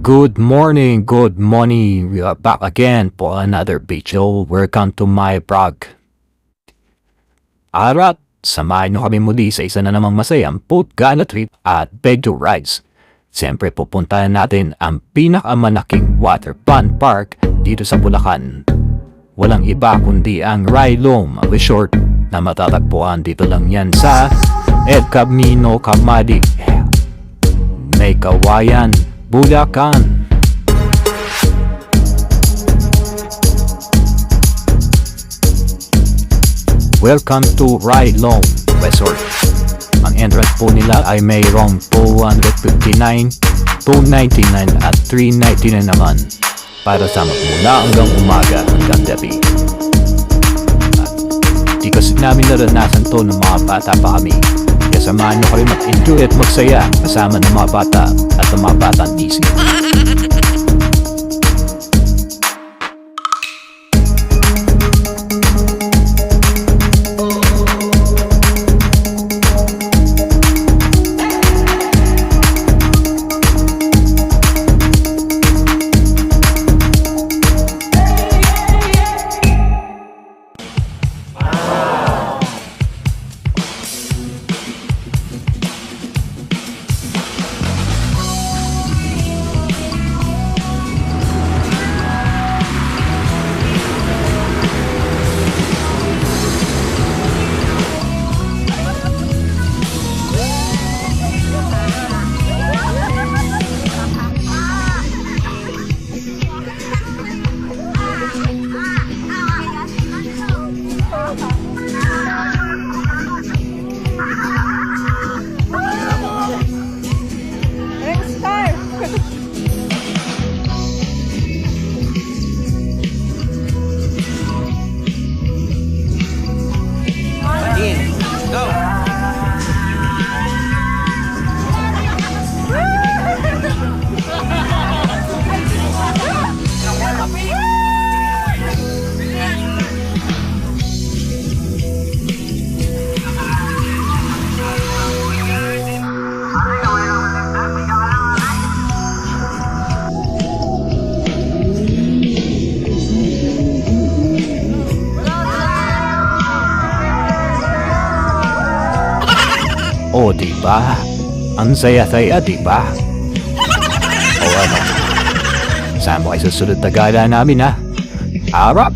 Good morning, good morning. We are back again for another video. Welcome to my vlog. Alright, samahan nyo kami muli sa isa na namang masayang boat gala trip at Bejo Rides. Siyempre pupuntahan natin ang pinakamalaking water fun park dito sa Bulacan. Walang iba kundi ang Rylom Resort na matatagpuan dito lang yan sa El Camino Camadi, May Kawayan, Bulacan. Welcome to Rylom Resort. Ang entrance po nila ay mayroong 259, 299 at 399 naman para sa magmula hanggang umaga hanggang gabi. At di kasi namin naranasan to ng mga bata pa kami. Kaya samahan nyo kami mag-enjoy at magsaya kasama ng mga bata at ng mga batang isip. O diba? Ang saya-saya diba? O ano? Saan mo kayo susunod na gala namin ha? Harap!